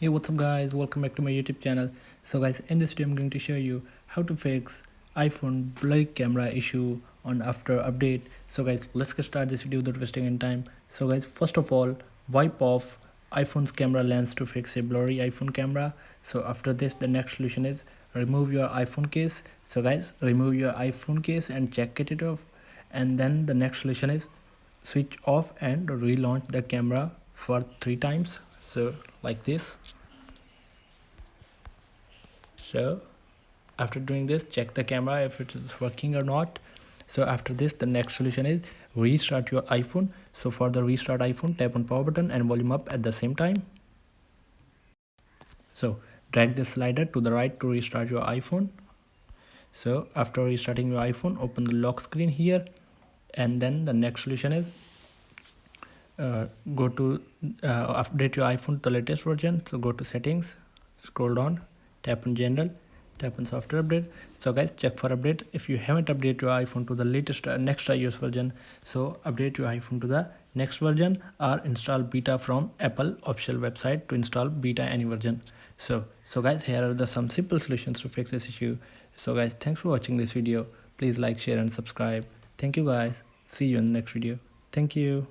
Hey, what's up guys, welcome back to my YouTube channel. So guys, in this video I'm going to show you how to fix iPhone blurry camera issue on after update. So guys, let's get started this video without wasting any time. So guys, first of all, wipe off iPhone's camera lens to fix a blurry iPhone camera. So after this, the next solution is remove your iPhone case. So guys, remove your iPhone case and check it off. And then the next solution is switch off and relaunch the camera for 3 times. So like this. So after doing this, check the camera if it is working or not. So after this, the next solution is restart your iPhone. So for the restart iPhone, tap on power button and volume up at the same time. So drag the slider to the right to restart your iPhone. So after restarting your iPhone, open the lock screen here, and then the next solution is go to update your iPhone to the latest version. So go to settings, scroll down, tap on general, tap on software update. So guys, check for update. If you haven't updated your iPhone to the latest next iOS version, so update your iPhone to the next version or install beta from Apple official website to install beta any version. So guys, here are some simple solutions to fix this issue. So guys, thanks for watching this video. Please like, share and subscribe. Thank you guys. See you in the next video. Thank you.